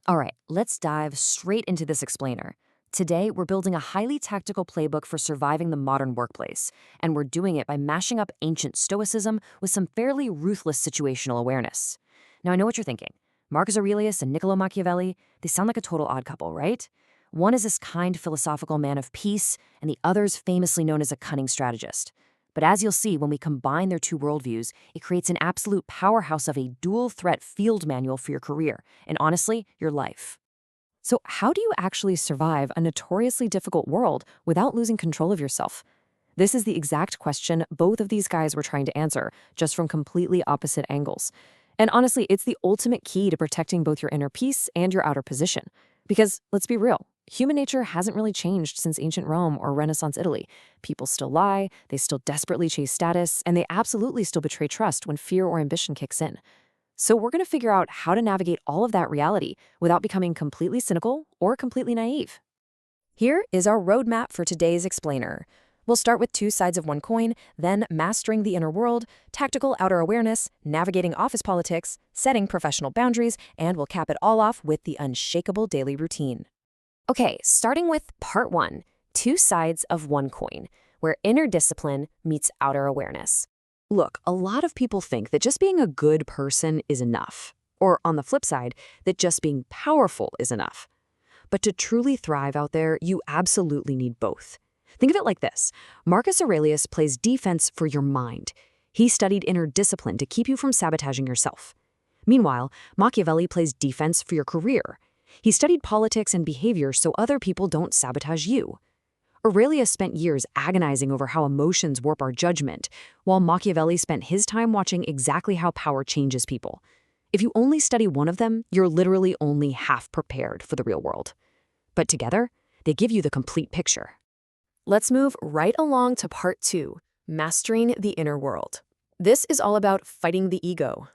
All right, let's dive straight into this explainer. Today, we're building a highly tactical playbook for surviving the modern workplace, and we're doing it by mashing up ancient Stoicism with some fairly ruthless situational awareness. Now, I know what you're thinking. Marcus Aurelius and Niccolò Machiavelli, they sound like a total odd couple, right? One is this kind philosophical man of peace, and the other's famously known as a cunning strategist. But as you'll see, when we combine their two worldviews, it creates an absolute powerhouse of a dual-threat field manual for your career, and honestly, your life. So how do you actually survive a notoriously difficult world without losing control of yourself? This is the exact question both of these guys were trying to answer, just from completely opposite angles. And honestly, it's the ultimate key to protecting both your inner peace and your outer position. Because, let's be real, human nature hasn't really changed since ancient Rome or Renaissance Italy. People still lie, they still desperately chase status, and they absolutely still betray trust when fear or ambition kicks in. So we're going to figure out how to navigate all of that reality without becoming completely cynical or completely naive. Here is our roadmap for today's explainer. We'll start with two sides of one coin, then mastering the inner world, tactical outer awareness, navigating office politics, setting professional boundaries, and we'll cap it all off with the unshakable daily routine. Okay, starting with part one, two sides of one coin, where inner discipline meets outer awareness. Look, a lot of people think that just being a good person is enough, or on the flip side, that just being powerful is enough. But to truly thrive out there, you absolutely need both. Think of it like this. Marcus Aurelius plays defense for your mind. He studied inner discipline to keep you from sabotaging yourself. Meanwhile, Machiavelli plays defense for your career. He studied politics and behavior so other people don't sabotage you. Aurelius spent years agonizing over how emotions warp our judgment, while Machiavelli spent his time watching exactly how power changes people. If you only study one of them, you're literally only half prepared for the real world. But together, they give you the complete picture. Let's move right along to part two, mastering the inner world. This is all about fighting the ego.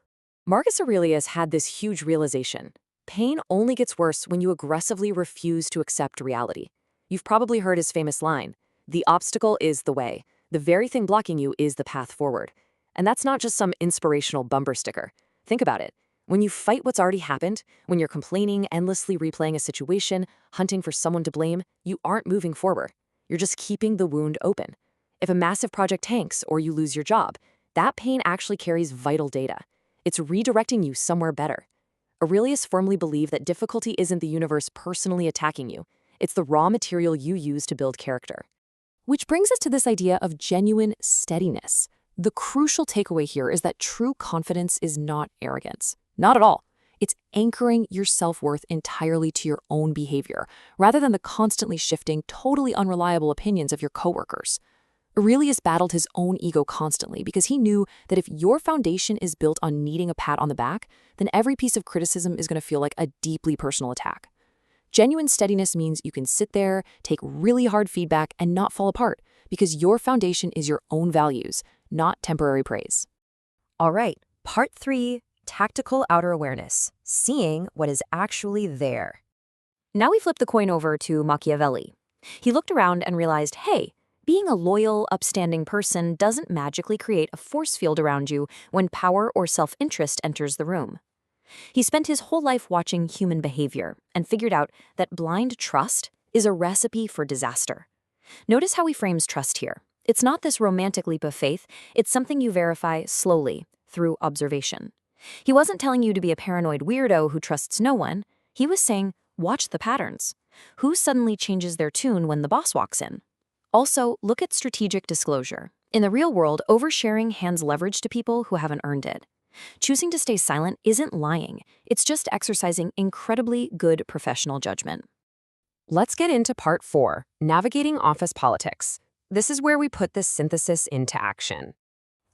Marcus Aurelius had this huge realization. Pain only gets worse when you aggressively refuse to accept reality. You've probably heard his famous line, "The obstacle is the way. The very thing blocking you is the path forward." And that's not just some inspirational bumper sticker. Think about it. When you fight what's already happened, when you're complaining, endlessly replaying a situation, hunting for someone to blame, you aren't moving forward. You're just keeping the wound open. If a massive project tanks or you lose your job, that pain actually carries vital data. It's redirecting you somewhere better. Aurelius firmly believed that difficulty isn't the universe personally attacking you. It's the raw material you use to build character. Which brings us to this idea of genuine steadiness. The crucial takeaway here is that true confidence is not arrogance. Not at all. It's anchoring your self-worth entirely to your own behavior, rather than the constantly shifting, totally unreliable opinions of your coworkers. Aurelius battled his own ego constantly because he knew that if your foundation is built on needing a pat on the back, then every piece of criticism is going to feel like a deeply personal attack. Genuine steadiness means you can sit there, take really hard feedback, and not fall apart, because your foundation is your own values, not temporary praise. All right, part three, tactical outer awareness, seeing what is actually there. Now we flip the coin over to Machiavelli. He looked around and realized, hey, being a loyal, upstanding person doesn't magically create a force field around you when power or self-interest enters the room. He spent his whole life watching human behavior and figured out that blind trust is a recipe for disaster. Notice how he frames trust here. It's not this romantic leap of faith, it's something you verify slowly, through observation. He wasn't telling you to be a paranoid weirdo who trusts no one. He was saying, watch the patterns. Who suddenly changes their tune when the boss walks in? Also, look at strategic disclosure. In the real world, oversharing hands leverage to people who haven't earned it. Choosing to stay silent isn't lying. It's just exercising incredibly good professional judgment. Let's get into part four, navigating office politics. This is where we put this synthesis into action.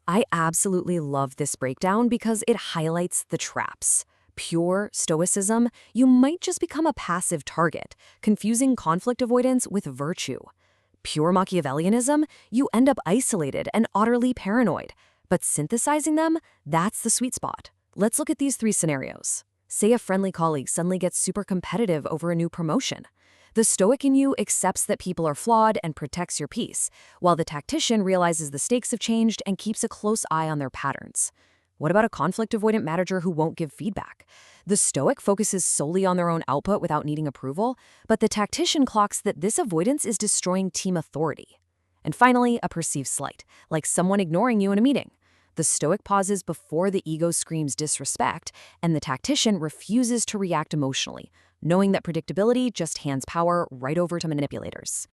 I absolutely love this breakdown because it highlights the traps. Pure Stoicism, you might just become a passive target, confusing conflict avoidance with virtue. Pure Machiavellianism, you end up isolated and utterly paranoid. But synthesizing them, that's the sweet spot. Let's look at these three scenarios. Say a friendly colleague suddenly gets super competitive over a new promotion. The Stoic in you accepts that people are flawed and protects your peace, while the tactician realizes the stakes have changed and keeps a close eye on their patterns. What about a conflict-avoidant manager who won't give feedback? The Stoic focuses solely on their own output without needing approval, but the tactician clocks that this avoidance is destroying team authority. And finally, a perceived slight, like someone ignoring you in a meeting. The Stoic pauses before the ego screams disrespect, and the tactician refuses to react emotionally, knowing that predictability just hands power right over to manipulators.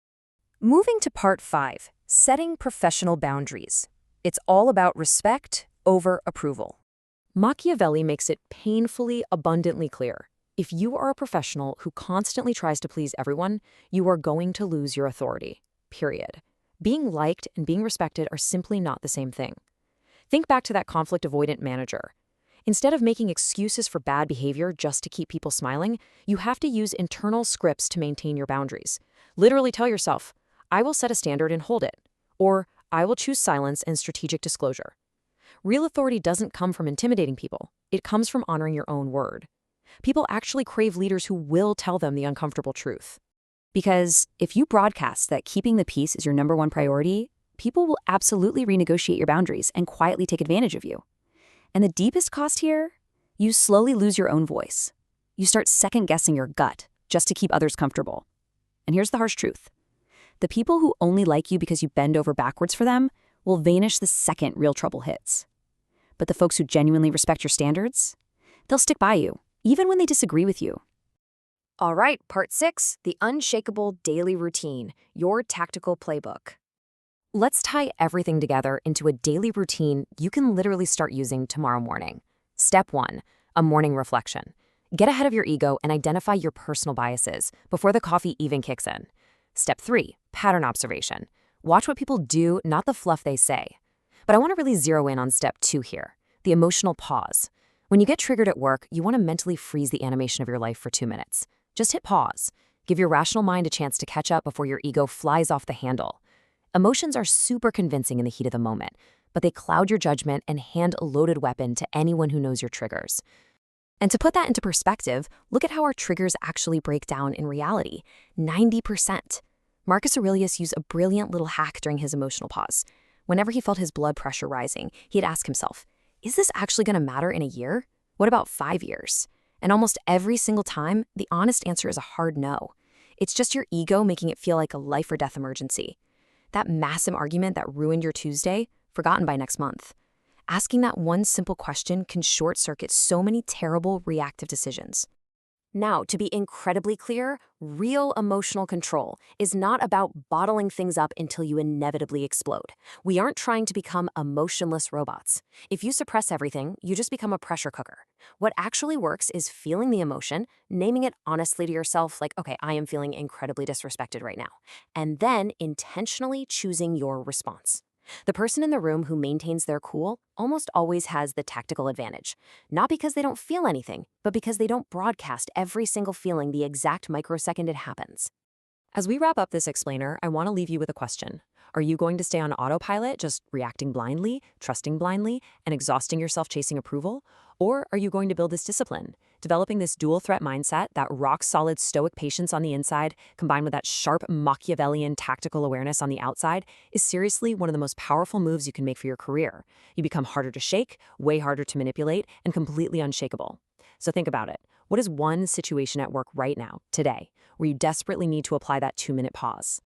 Moving to part 5, setting professional boundaries. It's all about respect over approval. Machiavelli makes it painfully abundantly clear. If you are a professional who constantly tries to please everyone, you are going to lose your authority. Period. Being liked and being respected are simply not the same thing. Think back to that conflict-avoidant manager. Instead of making excuses for bad behavior just to keep people smiling, you have to use internal scripts to maintain your boundaries. Literally tell yourself, I will set a standard and hold it. Or, I will choose silence and strategic disclosure. Real authority doesn't come from intimidating people. It comes from honoring your own word. People actually crave leaders who will tell them the uncomfortable truth. Because if you broadcast that keeping the peace is your #1 priority, people will absolutely renegotiate your boundaries and quietly take advantage of you. And the deepest cost here? You slowly lose your own voice. You start second-guessing your gut just to keep others comfortable. And here's the harsh truth. The people who only like you because you bend over backwards for them will vanish the second real trouble hits. But the folks who genuinely respect your standards, they'll stick by you, even when they disagree with you. All right, part 6, the unshakable daily routine, your tactical playbook. Let's tie everything together into a daily routine you can literally start using tomorrow morning. Step 1, a morning reflection. Get ahead of your ego and identify your personal biases before the coffee even kicks in. Step 3, pattern observation. Watch what people do, not the fluff they say. But I want to really zero in on step 2 here, the emotional pause. When you get triggered at work, you want to mentally freeze the animation of your life for 2 minutes. Just hit pause. Give your rational mind a chance to catch up before your ego flies off the handle. Emotions are super convincing in the heat of the moment, but they cloud your judgment and hand a loaded weapon to anyone who knows your triggers. And to put that into perspective, look at how our triggers actually break down in reality. 90%. Marcus Aurelius used a brilliant little hack during his emotional pause. Whenever he felt his blood pressure rising, he'd ask himself, is this actually going to matter in a year? What about 5 years? And almost every single time, the honest answer is a hard no. It's just your ego making it feel like a life or death emergency. That massive argument that ruined your Tuesday, forgotten by next month. Asking that one simple question can short-circuit so many terrible reactive decisions. Now, to be incredibly clear, real emotional control is not about bottling things up until you inevitably explode. We aren't trying to become emotionless robots. If you suppress everything, you just become a pressure cooker. What actually works is feeling the emotion, naming it honestly to yourself, like, okay, I am feeling incredibly disrespected right now, and then intentionally choosing your response. The person in the room who maintains their cool almost always has the tactical advantage, not because they don't feel anything, but because they don't broadcast every single feeling the exact microsecond it happens. As we wrap up this explainer, I want to leave you with a question. Are you going to stay on autopilot, just reacting blindly, trusting blindly, and exhausting yourself chasing approval? Or are you going to build this discipline, developing this dual-threat mindset, that rock-solid Stoic patience on the inside, combined with that sharp Machiavellian tactical awareness on the outside, is seriously one of the most powerful moves you can make for your career. You become harder to shake, way harder to manipulate, and completely unshakable. So think about it. What is one situation at work right now, today, where you desperately need to apply that 2-minute pause?